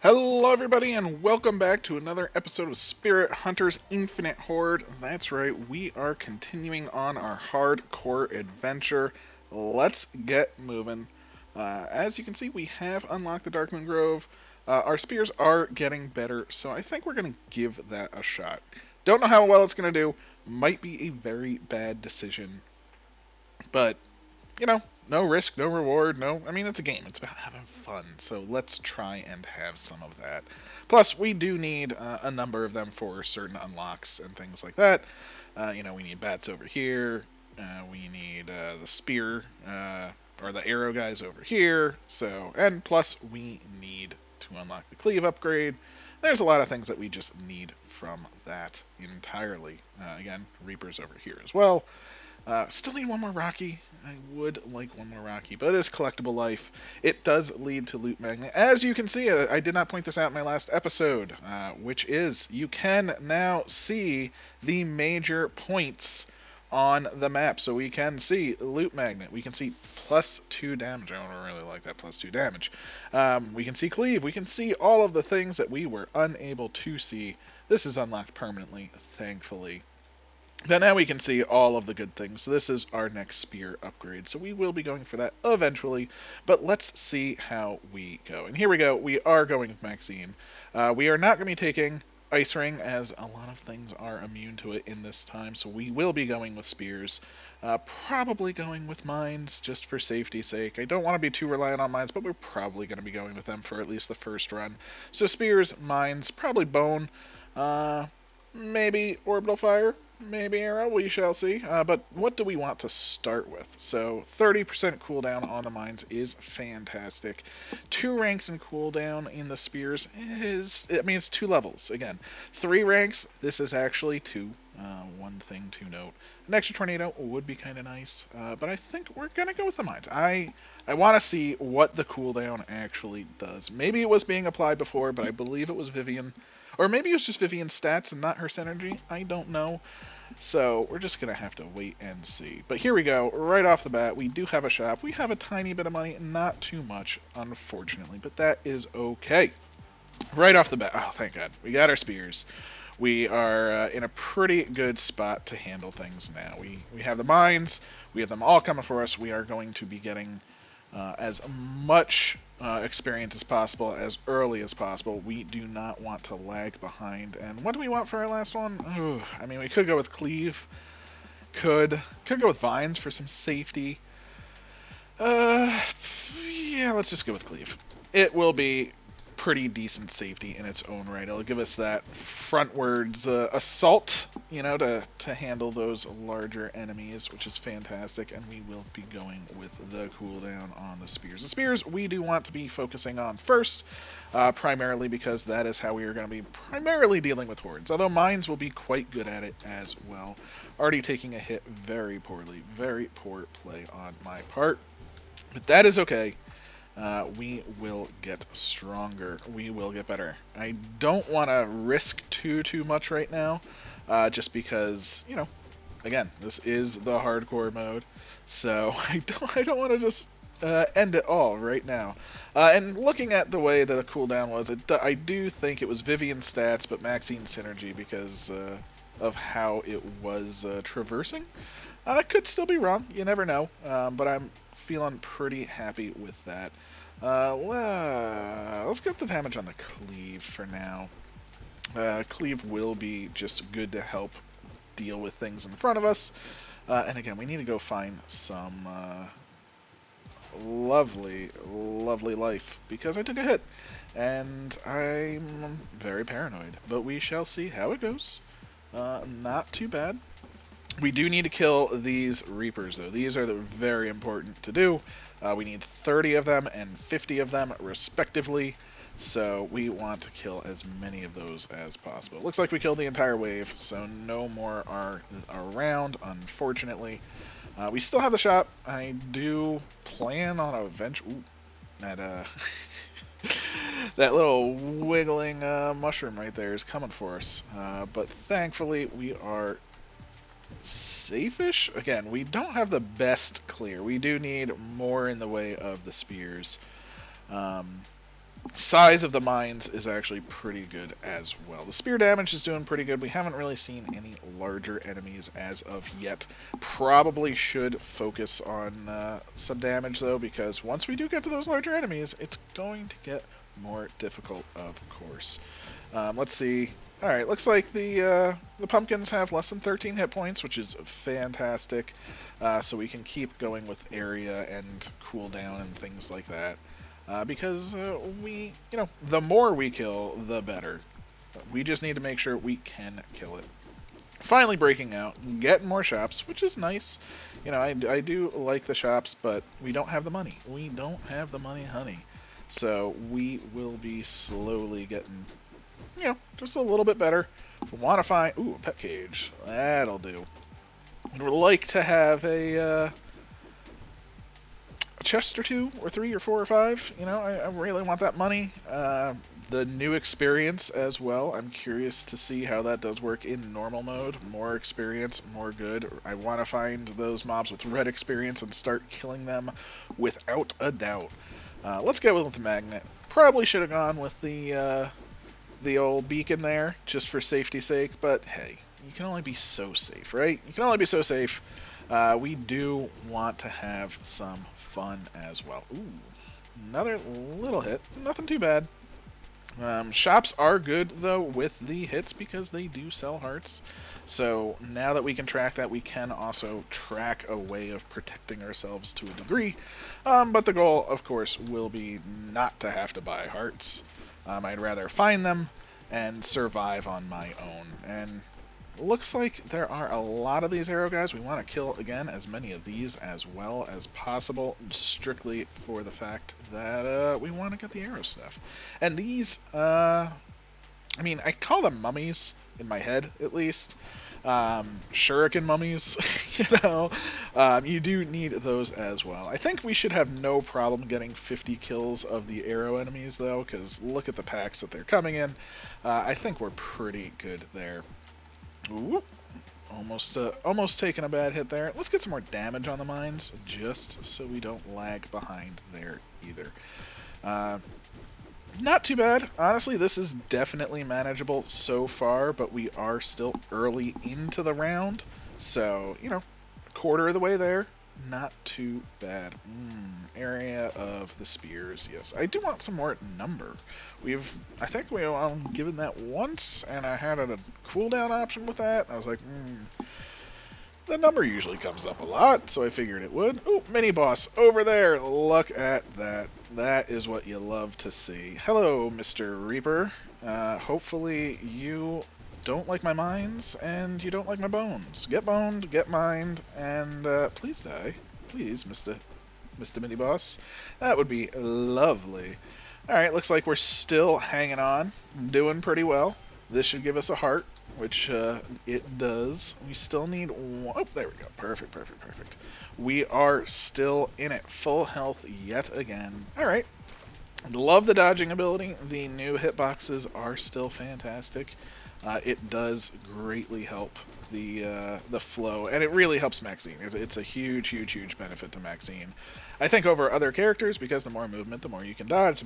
Hello, everybody, and welcome back to another episode of Spirit Hunters Infinite Horde. That's right, we are continuing on our hardcore adventure. Let's get moving. As you can see, we have unlocked the Darkmoon Grove. Our spears are getting better, so I think we're going to give that a shot. Don't know how well it's going to do. Might be a very bad decision, but no risk, no reward, no. I mean, it's a game. It's about having fun. So let's try and have some of that. Plus, we do need a number of them for certain unlocks and things like that. We need bats over here. We need the spear or the arrow guys over here. So, and plus, we need to unlock the cleave upgrade. There's a lot of things that we just need from that entirely. Again, Reapers over here as well. Still need one more Rocky. I would like one more Rocky, but it is collectible life. It does lead to loot magnet. As you can see, I did not point this out in my last episode, which is you can now see the major points on the map. So we can see loot magnet. We can see +2 damage. I don't really like that +2 damage. We can see cleave. We can see all of the things that we were unable to see. This is unlocked permanently, thankfully. But now we can see all of the good things. So this is our next spear upgrade. So we will be going for that eventually. But let's see how we go. And here we go. We are going with Maxine. We are not going to be taking Ice Ring, as a lot of things are immune to it in this time. So we will be going with spears. Probably going with mines, just for safety's sake. I don't want to be too reliant on mines, but we're probably going to be going with them for at least the first run. So spears, mines, probably bone. Maybe orbital fire. Maybe arrow, we shall see. But what do we want to start with? So 30% cooldown on the mines is fantastic. 2 ranks in cooldown in the spears it's 2 levels. Again, 3 ranks, this is actually 2. One thing to note. An extra tornado would be kind of nice, but I think we're going to go with the mines. I want to see what the cooldown actually does. Maybe it was being applied before, but I believe it was Vivian. Or maybe it was just Vivian's stats and not her synergy. I don't know. So we're just going to have to wait and see. But here we go. Right off the bat, we do have a shop. We have a tiny bit of money. Not too much, unfortunately. But that is okay. Right off the bat. Oh, thank God. We got our spears. We are in a pretty good spot to handle things now. We have the mines. We have them all coming for us. We are going to be getting as much experience as possible, as early as possible. We do not want to lag behind. And what do we want for our last one? Ooh, I mean, we could go with cleave. Could go with vines for some safety. Yeah, let's just go with cleave. It will be pretty decent safety in its own right. It'll give us that frontwards assault, to handle those larger enemies, which is fantastic, and we will be going with the cooldown on the spears. The spears we do want to be focusing on first, primarily because that is how we are going to be primarily dealing with hordes, although mines will be quite good at it as well. Already taking a hit very poorly. Very poor play on my part, but that is okay. We will get stronger. We will get better. I don't want to risk too much right now, just because, again, this is the hardcore mode, so I don't want to just end it all right now. And looking at the way that the cooldown was, I do think it was Vivian's stats, but Maxine's synergy because of how it was traversing. I could still be wrong. You never know, but I'm feeling pretty happy with that. Let's get the damage on the cleave for now. Cleave will be just good to help deal with things in front of us. And again, we need to go find some lovely life, because I took a hit. And I'm very paranoid. But we shall see how it goes. Not too bad. We do need to kill these Reapers, though. These are very important to do. We need 30 of them and 50 of them, respectively. So we want to kill as many of those as possible. Looks like we killed the entire wave, so no more are around, unfortunately. We still have the shop. I do plan on eventually... Ooh, that, that little wiggling mushroom right there is coming for us. But thankfully, we are safe-ish. Again, we don't have the best clear. We do need more in the way of the spears. size of the mines is actually pretty good as well. The spear damage is doing pretty good. We haven't really seen any larger enemies as of yet. Probably should focus on some damage though, because once we do get to those larger enemies, it's going to get more difficult, of course. Let's see. All right, looks like the pumpkins have less than 13 hit points, which is fantastic. So we can keep going with area and cooldown and things like that. Because the more we kill, the better. We just need to make sure we can kill it. Finally breaking out, getting more shops, which is nice. I do like the shops, but we don't have the money. We don't have the money, honey. So we will be slowly getting, just a little bit better. If we want to find, a pet cage. That'll do. We'd like to have a chest or 2 or 3 or 4 or 5. I really want that money. The new experience as well. I'm curious to see how that does work in normal mode. More experience, more good. I want to find those mobs with red experience and start killing them without a doubt. Let's go with the magnet. Probably should have gone with the old beacon there, just for safety's sake, but hey, you can only be so safe, right? You can only be so safe. We do want to have some fun as well. Ooh, another little hit. Nothing too bad. Shops are good, though, with the hits because they do sell hearts. So now that we can track that, we can also track a way of protecting ourselves to a degree. But the goal, of course, will be not to have to buy hearts. I'd rather find them and survive on my own. And looks like there are a lot of these arrow guys. We want to kill, again, as many of these as well as possible, strictly for the fact that we want to get the arrow stuff. And these, I call them mummies in my head, at least. Shuriken mummies, you do need those as well. I think we should have no problem getting 50 kills of the arrow enemies, though, because look at the packs that they're coming in. I think we're pretty good there. Ooh, almost taking a bad hit there. Let's get some more damage on the mines, just so we don't lag behind there either. Not too bad. Honestly, this is definitely manageable so far, but we are still early into the round. So, a quarter of the way there. Not too bad. Area of the spears. Yes, I do want some more number. I think we've given that once, and I had a cooldown option with that. I was like, the number usually comes up a lot, so I figured it would. Ooh, mini boss over there. Look at that. That is what you love to see. Hello, Mr. Reaper. Hopefully you don't like my mines, and you don't like my bones. Get boned, get mined, and please die. Please, Mr. Mini Boss. That would be lovely. Alright, looks like we're still hanging on. Doing pretty well. This should give us a heart, which it does. We still need one. Oh, there we go. Perfect. We are still in it. Full health yet again. Alright. Love the dodging ability. The new hitboxes are still fantastic. It does greatly help the flow, and it really helps Maxine. It's a huge benefit to Maxine. I think over other characters, because the more movement, the more you can dodge,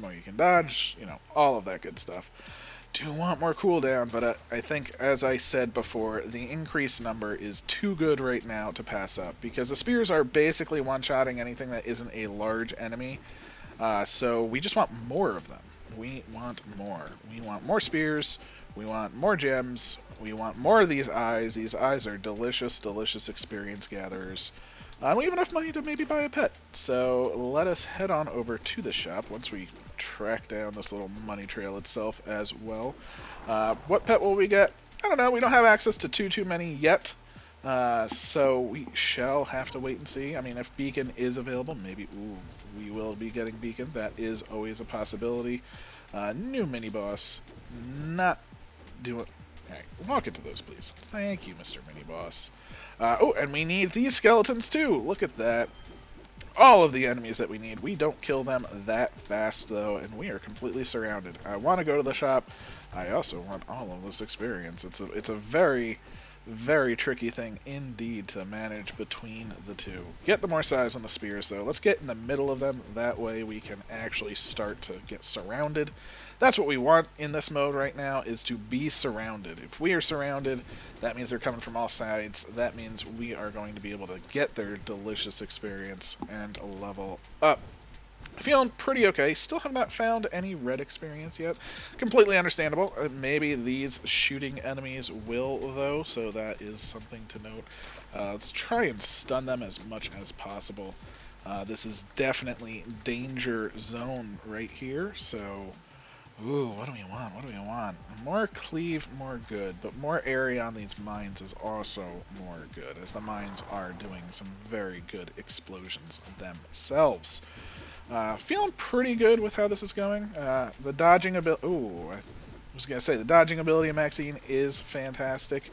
all of that good stuff. Do want more cooldown, but I think, as I said before, the increased number is too good right now to pass up, because the spears are basically one-shotting anything that isn't a large enemy, so we just want more of them. We want more. We want more spears. We want more gems. We want more of these eyes. These eyes are delicious experience gatherers. We have enough money to maybe buy a pet. So let us head on over to the shop once we track down this little money trail itself as well. What pet will we get? I don't know. We don't have access to too many yet. So we shall have to wait and see. I mean, if Beacon is available, maybe we will be getting Beacon. That is always a possibility. New mini boss. Not doing. Alright, walk into those, please. Thank you, Mr. Mini Boss. And we need these skeletons too. Look at that. All of the enemies that we need. We don't kill them that fast, though, and we are completely surrounded. I want to go to the shop. I also want all of this experience. It's a very, Very tricky thing indeed to manage between the two. Get the more size on the spears, though. Let's get in the middle of them. That way we can actually start to get surrounded. That's what we want in this mode right now, is to be surrounded. If we are surrounded, that means they're coming from all sides. That means we are going to be able to get their delicious experience and level up. Feeling pretty okay. Still have not found any red experience yet. Completely understandable. Maybe these shooting enemies will, though, so that is something to note. Let's try and stun them as much as possible. This is definitely danger zone right here, so... Ooh, what do we want? What do we want? More cleave, more good, but more area on these mines is also more good, as the mines are doing some very good explosions themselves. Feeling pretty good with how this is going. The dodging ability... Ooh, I was going to say, the dodging ability of Maxine is fantastic.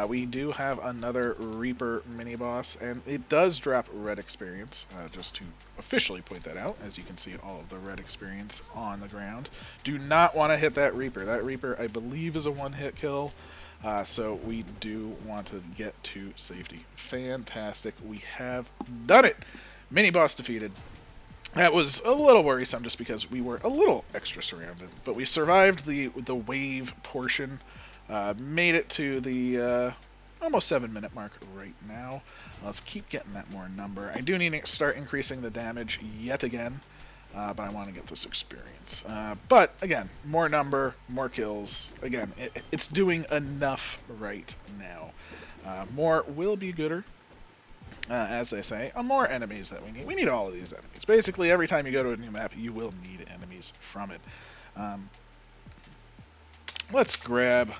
We do have another Reaper mini-boss, and it does drop red experience, just to officially point that out, as you can see all of the red experience on the ground. Do not want to hit that Reaper. That Reaper, I believe, is a one-hit kill, so we do want to get to safety. Fantastic. We have done it! Mini-boss defeated. That was a little worrisome just because we were a little extra surrounded, but we survived the wave portion, made it to the almost 7-minute mark right now. Let's keep getting that more number. I do need to start increasing the damage yet again, but I want to get this experience. But again, more number, more kills. Again, it's doing enough right now. More will be gooder. As they say, more enemies that we need. We need all of these enemies. Basically, every time you go to a new map, you will need enemies from it. Let's grab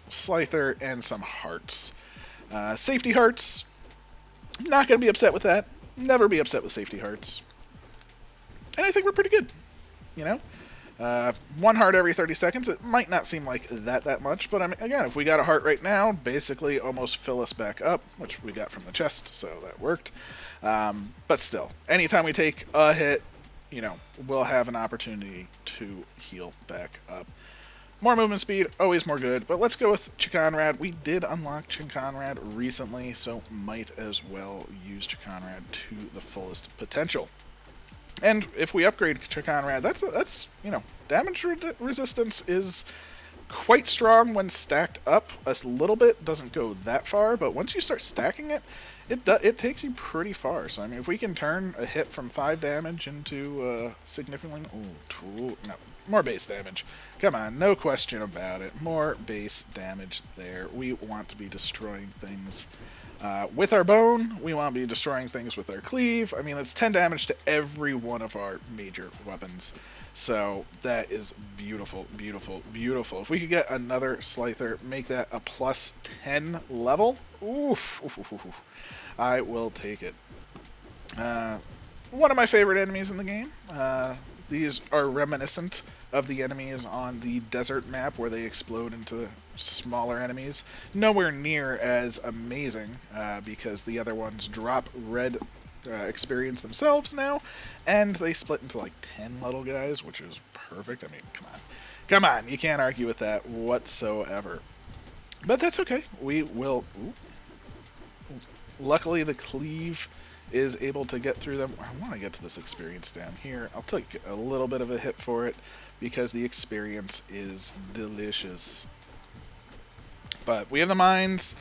Scyther and some hearts. Safety hearts. Not going to be upset with that. Never be upset with safety hearts. And I think we're pretty good. You know? 1 heart every 30 seconds. It might not seem like that much, but I mean, again, if we got a heart right now, basically almost fill us back up, which we got from the chest, so that worked. But still, anytime we take a hit, you know, we'll have an opportunity to heal back up. More movement speed, always more good, but let's go with Chikonrad. We did unlock Chikonrad recently, so might as well use Chikonrad to the fullest potential. And if we upgrade Chikonrad, that's you know, damage resistance is quite strong when stacked up. A little bit doesn't go that far, but once you start stacking it, it takes you pretty far. So I mean, if we can turn a hit from 5 damage into significantly more base damage. Come on, no question about it. More base damage there. We want to be destroying things. With our bone, we want to be destroying things with our cleave. I mean, it's 10 damage to every one of our major weapons. So that is beautiful, beautiful, beautiful. If we could get another Scyther, make that a plus 10 level, oof, oof, oof, oof, oof. I will take it. One of my favorite enemies in the game. These are reminiscent of the enemies on the desert map where they explode into smaller enemies. Nowhere near as amazing because the other ones drop red experience themselves now, and they split into like 10 little guys, which is perfect. I mean, come on. Come on, you can't argue with that whatsoever. But that's okay. We will... Ooh. Luckily, the cleave is able to get through them. I want to get to this experience down here. I'll take a little bit of a hit for it because the experience is delicious. But we have the mines.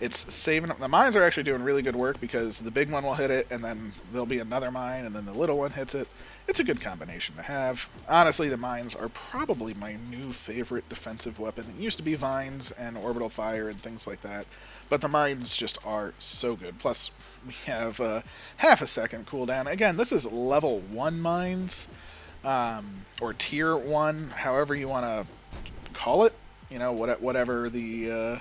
It's saving... The mines are actually doing really good work because the big one will hit it, and then there'll be another mine, and then the little one hits it. It's a good combination to have. Honestly, the mines are probably my new favorite defensive weapon. It used to be vines and orbital fire and things like that, but the mines just are so good. Plus, we have half a second cooldown. Again, this is level 1 mines, or tier 1, however you want to call it. You know, whatever the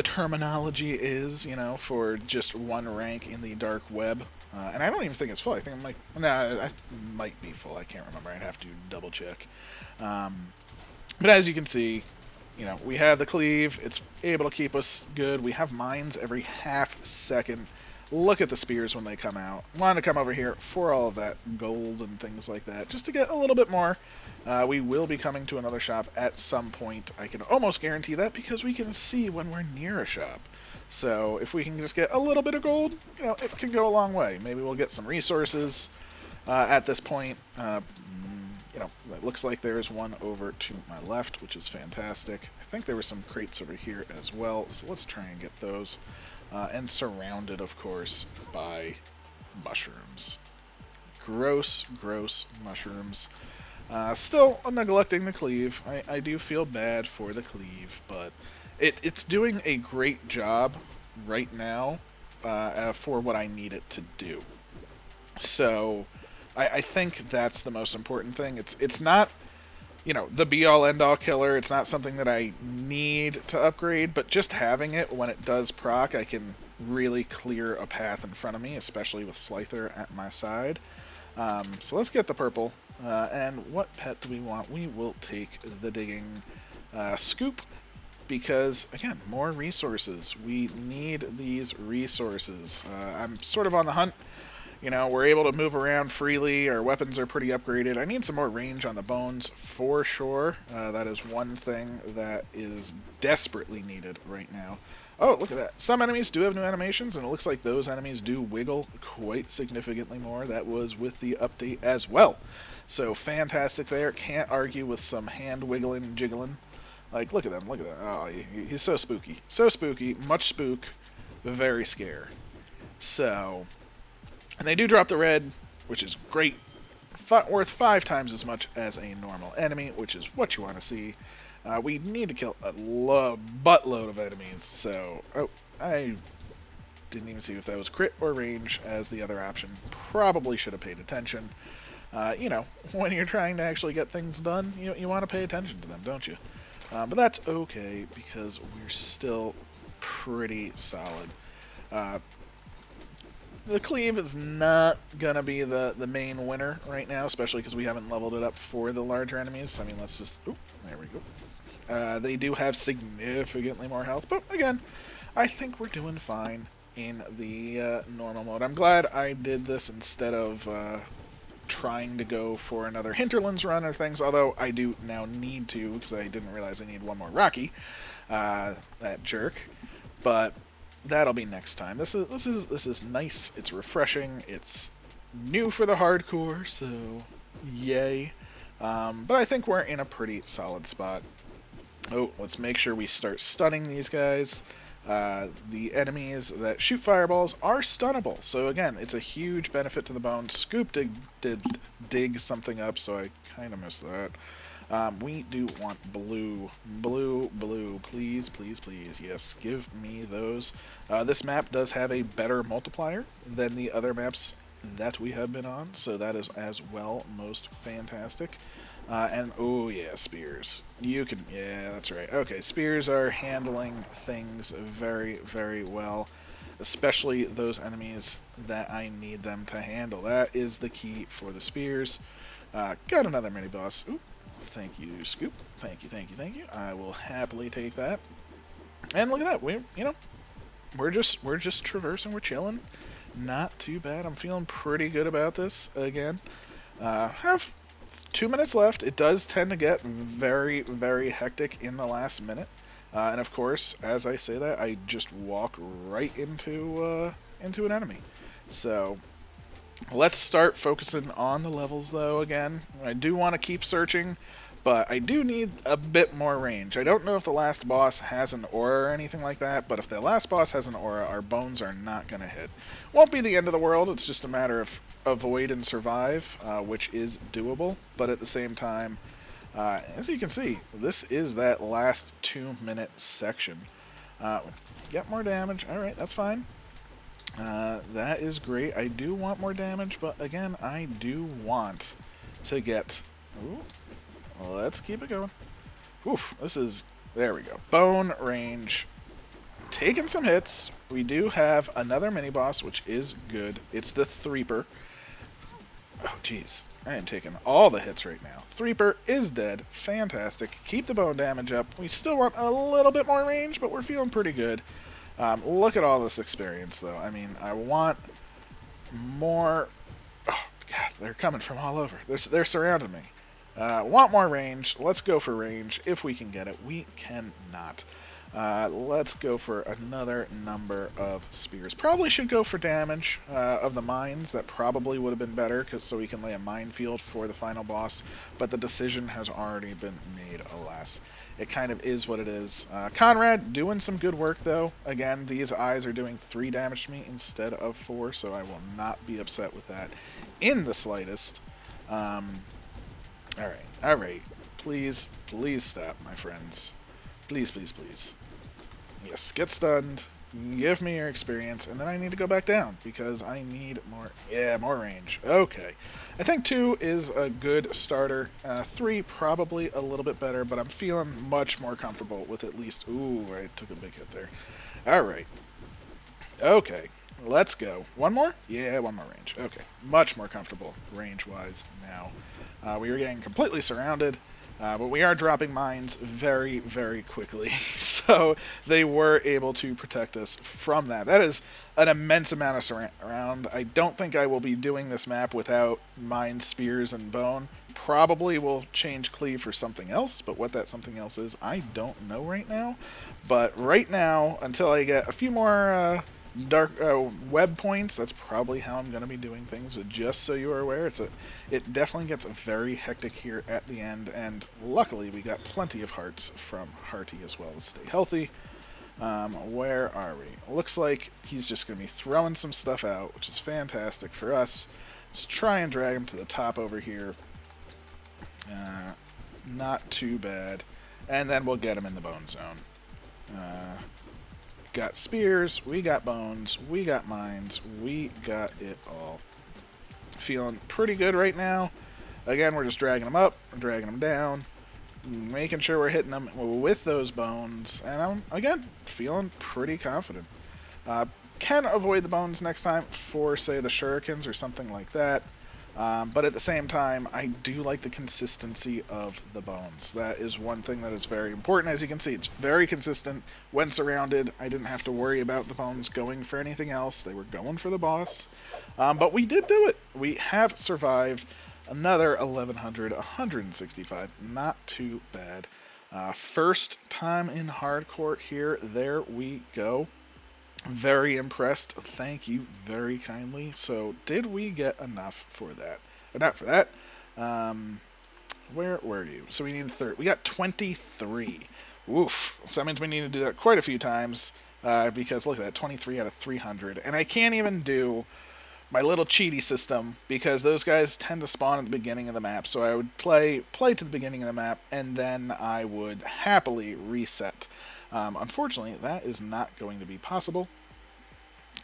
terminology is, you know, for just one rank in the dark web. And I don't even think it's full. I think it might be full. I can't remember. I'd have to double check. But as you can see, you know, we have the cleave. It's able to keep us good. We have mines every half second. Look at the spears when they come out. Want to come over here for all of that gold and things like that, just to get a little bit more. We will be coming to another shop at some point. I can almost guarantee that because we can see when we're near a shop. So if we can just get a little bit of gold, it can go a long way. Maybe we'll get some resources at this point. It looks like there's one over to my left, which is fantastic. I think there were some crates over here as well, so let's try and get those. And surrounded, of course, by mushrooms. Gross, gross mushrooms. Still neglecting the cleave. I do feel bad for the cleave, but it's doing a great job right now for what I need it to do. So I think that's the most important thing. It's not, the be-all end-all killer. It's not something that I need to upgrade, but just having it when it does proc, I can really clear a path in front of me, especially with Slyther at my side. So let's get the purple. And what pet do we want? We will take the digging scoop because, again, more resources. We need these resources. I'm sort of on the hunt. We're able to move around freely. Our weapons are pretty upgraded. I need some more range on the bones for sure. That is one thing that is desperately needed right now. Oh, look at that. Some enemies do have new animations, and it looks like those enemies do wiggle quite significantly more. That was with the update as well. So fantastic there. Can't argue with some hand wiggling and jiggling. Like, look at them. Look at that. Oh, he's so spooky. So spooky. Much spook. Very scare. So... And they do drop the red, which is great. Worth 5 times as much as a normal enemy, which is what you want to see. We need to kill a buttload of enemies, so... Oh, I didn't even see if that was crit or range as the other option. Probably should have paid attention. When you're trying to actually get things done, you want to pay attention to them, don't you? But that's okay, because we're still pretty solid. The cleave is not going to be the main winner right now, especially because we haven't leveled it up for the larger enemies. I mean, let's just... Oh, there we go. They do have significantly more health, but again, I think we're doing fine in the normal mode. I'm glad I did this instead of trying to go for another Hinterlands run or things, although I do now need to, because I didn't realize I need one more Rocky, that jerk, but... That'll be next time. This is nice. It's refreshing. It's new for the hardcore, so yay. But I think we're in a pretty solid spot. Oh, let's make sure we start stunning these guys. The enemies that shoot fireballs are stunnable. So again, it's a huge benefit to the bone. Scoop did dig something up, so I kind of missed that. We do want blue. Blue. Please, please, please. Yes, give me those. This map does have a better multiplier than the other maps that we have been on, so that is as well most fantastic. And, oh yeah, spears. Yeah, that's right. Okay, spears are handling things very, very well, especially those enemies that I need them to handle. That is the key for the spears. Got another mini-boss. Ooh. Thank you, Scoop. Thank you. I will happily take that. And look at that. We're just traversing. We're chilling. Not too bad. I'm feeling pretty good about this. Again, have 2 minutes left. It does tend to get very, very hectic in the last minute. And of course, as I say that, I just walk right into an enemy. So. Let's start focusing on the levels, though, again. I do want to keep searching, but I do need a bit more range. I don't know if the last boss has an aura or anything like that, but if the last boss has an aura, our bones are not going to hit. Won't be the end of the world, it's just a matter of avoid and survive, which is doable, but at the same time, as you can see, this is that last 2-minute section. Get more damage, alright, that's fine. That is great. I do want more damage, but again, I do want to get... Ooh, let's keep it going. Oof, there we go. Bone range. Taking some hits. We do have another mini-boss, which is good. It's the Threeper. Oh, jeez. I am taking all the hits right now. Threeper is dead. Fantastic. Keep the bone damage up. We still want a little bit more range, but we're feeling pretty good. Look at all this experience, though. I mean, I want more... Oh, God, they're coming from all over. They're surrounding me. Want more range. Let's go for range if we can get it. We cannot. Let's go for another number of spears. Probably should go for damage of the mines. That probably would have been better, so we can lay a minefield for the final boss. But the decision has already been made, alas. It kind of is what it is. Conrad doing some good work, though. Again, these eyes are doing 3 damage to me instead of 4, so I will not be upset with that in the slightest. Alright. Please stop, my friends. Please. Yes, get stunned, give me your experience, and then I need to go back down, because I need more range. Okay. I think 2 is a good starter. 3 probably a little bit better, but I'm feeling much more comfortable with at least... Ooh, I took a big hit there. Alright. Okay. Let's go. One more? Yeah, one more range. Okay. Much more comfortable range-wise now. We are getting completely surrounded. But we are dropping mines very, very quickly, so they were able to protect us from that. That is an immense amount of surround. I don't think I will be doing this map without mine, spears, and bone. Probably will change cleave for something else, but what that something else is, I don't know right now. But right now, until I get a few more dark web points, that's probably how I'm going to be doing things, just so you are aware. It definitely gets very hectic here at the end, and luckily we got plenty of hearts from Hearty as well to stay healthy. Where are we? Looks like he's just going to be throwing some stuff out, which is fantastic for us. Let's try and drag him to the top over here. Not too bad. And then we'll get him in the bone zone. Got spears, we got bones, we got mines, we got it all. Feeling pretty good right now. Again, we're just dragging them up, dragging them down, making sure we're hitting them with those bones, and I'm, again, feeling pretty confident. Can avoid the bones next time for, say, the shurikens or something like that. But at the same time, I do like the consistency of the bones. That is one thing that is very important. As you can see, it's very consistent. When surrounded, I didn't have to worry about the bones going for anything else. They were going for the boss. But we did do it. We have survived another 1100, 165. Not too bad. First time in hardcore here. There we go. Very impressed. Thank you very kindly. So, did we get enough for that? Or not for that. Where were you? So we need a third. We got 23. Woof. So that means we need to do that quite a few times. Because look at that, 23 out of 300. And I can't even do my little cheaty system because those guys tend to spawn at the beginning of the map. So I would play to the beginning of the map, and then I would happily reset. Unfortunately, that is not going to be possible.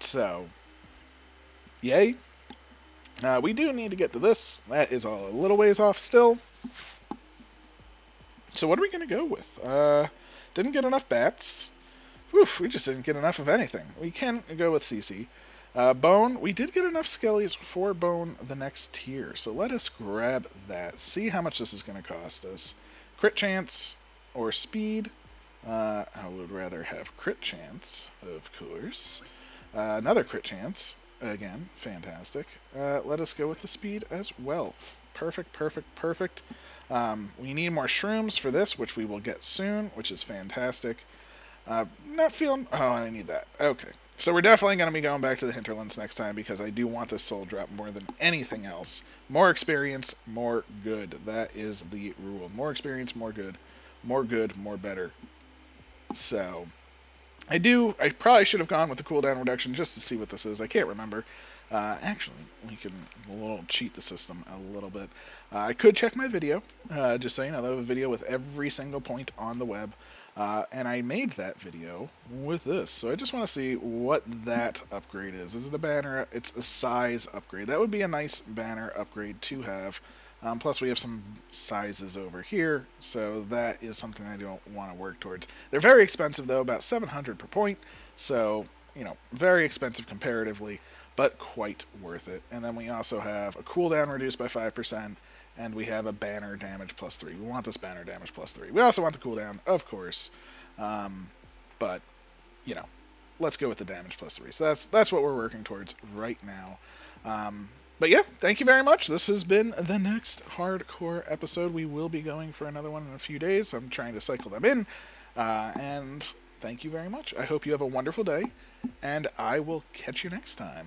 So, yay. We do need to get to this. That is all a little ways off still. So what are we going to go with? Didn't get enough bats. Whew, we just didn't get enough of anything. We can go with CC. Bone, we did get enough skellies for bone the next tier. So let us grab that. See how much this is going to cost us. Crit chance or speed. I would rather have crit chance, of course. Another crit chance. Again, fantastic. Let us go with the speed as well. Perfect. We need more shrooms for this, which we will get soon, which is fantastic. Not feeling... Oh, I need that. Okay. So we're definitely going to be going back to the hinterlands next time because I do want this soul drop more than anything else. More experience, more good. That is the rule. More experience, more good. More good, more better. So, I probably should have gone with the cooldown reduction just to see what this is. I can't remember. Actually, we can cheat the system a little bit. I could check my video, just so you know, I have a video with every single point on the web. And I made that video with this. So I just want to see what that upgrade is. Is it a banner? It's a size upgrade. That would be a nice banner upgrade to have. Plus we have some sizes over here, so that is something I don't want to work towards. They're very expensive though, about 700 per point, so, you know, very expensive comparatively, but quite worth it. And then we also have a cooldown reduced by 5%, and we have a banner damage plus 3. We want this banner damage plus 3. We also want the cooldown, of course, but, you know, let's go with the damage plus 3. So that's what we're working towards right now. But yeah, thank you very much. This has been the next hardcore episode. We will be going for another one in a few days. I'm trying to cycle them in. And thank you very much. I hope you have a wonderful day, and I will catch you next time.